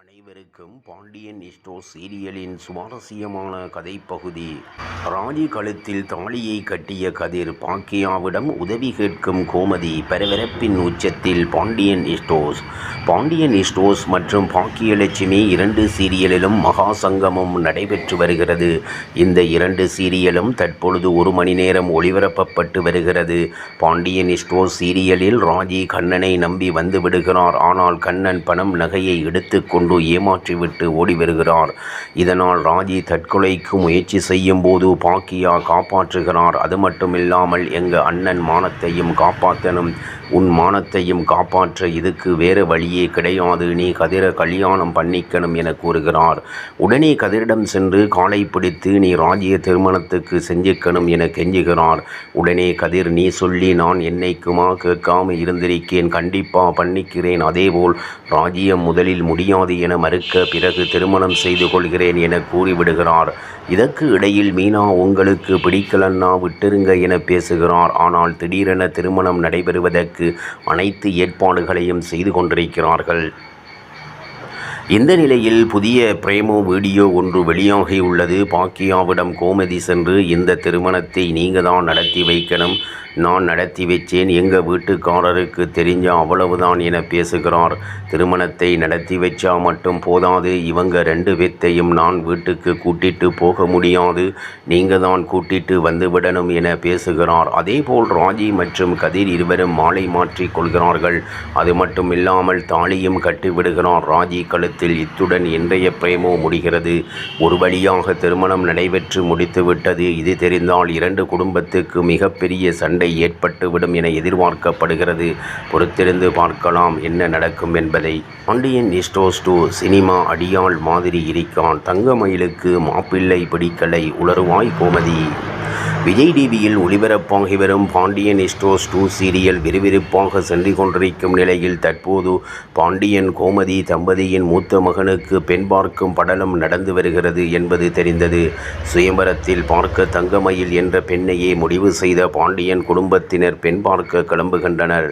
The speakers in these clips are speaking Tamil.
அனைவருக்கும் பாண்டியன் ஸ்டோர்ஸ் சீரியலின் சுவாரஸ்யமான கதைப்பகுதி. ராணி கழுத்தில் தாலியை கட்டிய கதிர், பாக்கியாவிடம் உதவி கேட்கும் கோமதி, பரபரப்பின் உச்சத்தில் பாண்டியன் ஸ்டோர்ஸ். பாண்டியன் ஸ்டோர்ஸ் மற்றும் பாக்கியலட்சுமி இரண்டு சீரியலிலும் மகா சங்கமம் நடைபெற்று வருகிறது. இந்த இரண்டு சீரியலும் தற்பொழுது 1 மணி நேரம் ஒளிபரப்பப்பட்டு வருகிறது. பாண்டியன் ஸ்டோர்ஸ் சீரியலில் ராஜி கண்ணனை நம்பி வந்து விடுகிறார். ஆனால் கண்ணன் பணம் நகையை எடுத்துக்கொண்டு ஏமாற்றிவிட்டு ஓடி வருகிறார். இதனால் ராஜி தற்கொலைக்கு முயற்சி செய்யும் போது பாக்கியா காப்பாற்றுகிறார். அது மட்டுமில்லாமல் எங்க அண்ணன் மானத்தையும் காப்பாற்றணும், உன் மானத்தையும் காப்பாற்ற இதுக்கு வேறு வழியே கிடையாது, நீ கதிரை கல்யாணம் பண்ணிக்கணும் என கூறுகிறார். உடனே கதிரிடம் சென்று காலை பிடித்து நீ ராஜிய திருமணத்துக்கு செஞ்சுக்கணும் என கெஞ்சுகிறார். உடனே கதிர், நீ சொல்லி நான் என்னைக்குமா கேட்காம இருந்திருக்கேன், கண்டிப்பா பண்ணிக்கிறேன், அதேபோல் ராஜியம் முதலில் முடியாது என மறுக்க, பிறகு திருமணம் செய்து கொள்கிறேன் என கூறிவிடுகிறார். இதற்கு இடையில் மீனா உங்களுக்கு பிடிக்கலன்னா விட்டுருங்க என பேசுகிறார். ஆனால் திடீரென திருமணம் நடைபெறுவதற்கு அனைத்து ஏற்பாடுகளையும் செய்து கொண்டிருக்கிறார்கள். இந்த நிலையில் புதிய பிரேமோ வீடியோ ஒன்று வெளியாகியுள்ளது. பாக்கியாவிடம் கோமதி சென்று இந்த திருமணத்தை நீங்க தான் நடத்தி வைக்கணும், நான் நடத்தி வச்சேன், எங்கள் வீட்டுக்காரருக்கு தெரிஞ்சா அவ்வளவுதான் என பேசுகிறார். திருமணத்தை நடத்தி வச்சா மட்டும் போதாது, இவங்க 2 பேத்தையும் நான் வீட்டுக்கு கூட்டிட்டு போக முடியாது, நீங்கள் தான் கூட்டிட்டு வந்து விடணும் என பேசுகிறார். அதேபோல் ராஜி மற்றும் கதிர் இருவரும் மாலை மாற்றிக் கொள்கிறார்கள். அது மட்டும் இல்லாமல் தாலியும் கட்டிவிடுகிறார் ராஜி கழுத்தில். இத்துடன் இன்றைய பிரேமோ முடிகிறது. ஒரு வழியாக திருமணம் நடைபெற்று முடித்துவிட்டது. இது தெரிந்தால் 2 குடும்பத்துக்கு மிகப்பெரிய சண்டை ஏற்பட்டுவிடும் என எதிர்பார்க்கப்படுகிறது. பொறுத்திருந்து பார்க்கலாம் என்ன நடக்கும் என்பதை. பாண்டியன் ஸ்டோர்ஸ் 2 சினிமா அடியாள் மாதிரி இருக்கான், தங்கமயிலுக்கு மாப்பிள்ளை பிடிக்கலை, உளறுவாய் கோமதி. விஜய் டிவியில் ஒளிபரப்பாகி வரும் பாண்டியன் ஸ்டோர்ஸ் 2 சீரியல் விறுவிறுப்பாக சென்று கொண்டிருக்கும் நிலையில் தற்போது பாண்டியன் கோமதி தம்பதியின் மூத்த மகனுக்கு பெண் பார்க்கும் படலம் நடந்து வருகிறது என்பது தெரிந்தது. சுயம்பரத்தில் பார்க்க தங்கமயில் என்ற பெண்ணையே முடிவு செய்த பாண்டியன் குடும்பத்தினர் பெண் பார்க்க கிளம்புகின்றனர்.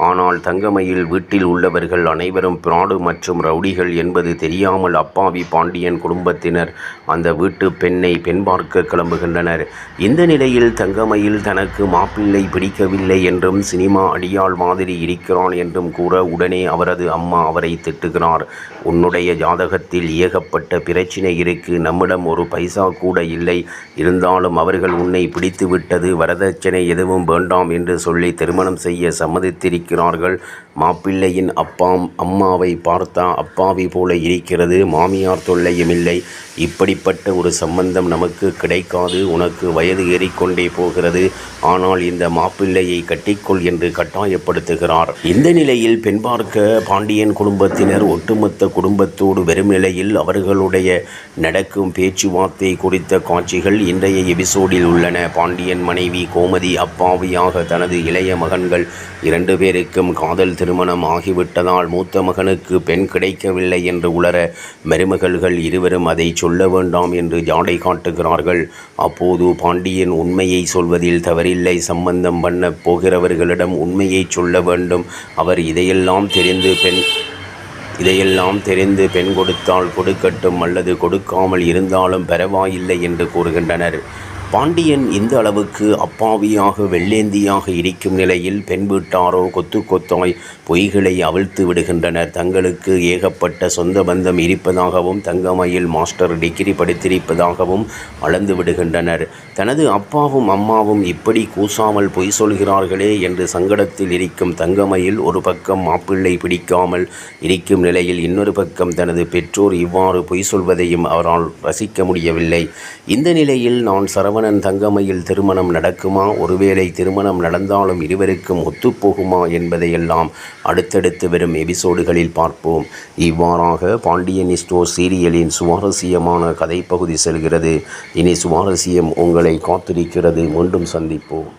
ஆனால் தங்கமயில் வீட்டில் உள்ளவர்கள் அனைவரும் பிராடு மற்றும் ரவுடிகள் என்பது தெரியாமல் அப்பாவி பாண்டியன் குடும்பத்தினர் அந்த வீட்டு பெண்ணை பெண் பார்க்க கிளம்புகின்றனர். இந்த நிலையில் தங்கமயில் தனக்கு மாப்பிள்ளை பிடிக்கவில்லை என்றும் சினிமா அடியாள் மாதிரி இருக்கிறான் என்றும் கூற, உடனே அவரது அம்மா அவரை திட்டுகிறார். உன்னுடைய ஜாதகத்தில் ஏகப்பட்ட பிரச்சனை இருக்கு, நம்மிடம் ஒரு பைசா கூட இல்லை, இருந்தாலும் அவர்கள் உன்னை பிடித்து விட்டது, வரதட்சணை எதுவும் வேண்டாம் என்று சொல்லி திருமணம் செய்ய சம்மதித்திருக்கிறார்கள். மாப்பிள்ளையின் அம்மாவை பார்த்தா அப்பாவி போல இருக்கிறது, மாமியார் தொல்லையும் இல்லை, இப்படிப்பட்ட ஒரு சம்பந்தம் நமக்கு கிடைக்காது, உனக்கு வயது ஏறிக்கொண்டே போகிறது, ஆனால் இந்த மாப்பிள்ளையை கட்டிக்கொள் என்று கட்டாயப்படுத்துகிறார். இந்த நிலையில் பெண் பார்க்க பாண்டியன் குடும்பத்தினர் ஒட்டுமொத்த குடும்பத்தோடு வரும் நிலையில் அவர்களுடைய நடக்கும் பேச்சுவார்த்தை குறித்த காட்சிகள் இன்றைய எபிசோடில் உள்ளன. பாண்டியன் மனைவி கோமதி அப்பாவியாக தனது இளைய மகன்கள் 2 பேருக்கும் காதல் திருமணம் ஆகிவிட்டதால் மூத்த மகனுக்கு பெண் கிடைக்கவில்லை என்று உளர, மருமகள்கள் இருவரும் அதை சொல்ல வேண்டாம் என்று ஜாடை காட்டுகிறார்கள். அப்போது பாண்டியன் உண்மையை சொல்வதில் தவறில்லை, சம்பந்தம் பண்ண போகிறவர்களிடம் உண்மையை சொல்ல வேண்டும், அவர் இதையெல்லாம் தெரிந்து பெண் கொடுத்தால் கொடுக்கட்டும், அல்லது கொடுக்காமல் இருந்தாலும் பரவாயில்லை என்று கூறுகின்றனர். பாண்டியன் இந்த அளவுக்கு அப்பாவியாக வெள்ளேந்தியாக இருக்கும் நிலையில் பெண் வீட்டாரோ கொத்து கொத்தாய் பொய்களை அவிழ்த்து விடுகின்றனர். தங்களுக்கு ஏகப்பட்ட சொந்த பந்தம் இருப்பதாகவும் தங்கமயில் மாஸ்டர் டிகிரி படித்திருப்பதாகவும் அளந்து விடுகின்றனர். தனது அப்பாவும் அம்மாவும் இப்படி கூசாமல் பொய் சொல்கிறார்களே என்று சங்கடத்தில் இருக்கும் தங்கமயில் ஒரு பக்கம் மாப்பிள்ளை பிடிக்காமல் இருக்கும் நிலையில் இன்னொரு பக்கம் தனது பெற்றோர் இவ்வாறு பொய் சொல்வதையும் அவரால் ரசிக்க முடியவில்லை. இந்த நிலையில் நான் சரவணன் தங்கமயில் திருமணம் நடக்குமா, ஒருவேளை திருமணம் நடந்தாலும் இருவருக்கும் ஒத்துப்போகுமா என்பதையெல்லாம் அடுத்தடுத்து வரும் எபிசோடுகளில் பார்ப்போம். இவ்வாறாக பாண்டியன் ஸ்டோர்ஸ் சீரியலின் சுவாரஸ்யமான கதைப்பகுதி செல்கிறது. இனி சுவாரஸ்யம் உங்களை காத்திருக்கிறது. மீண்டும் சந்திப்போம்.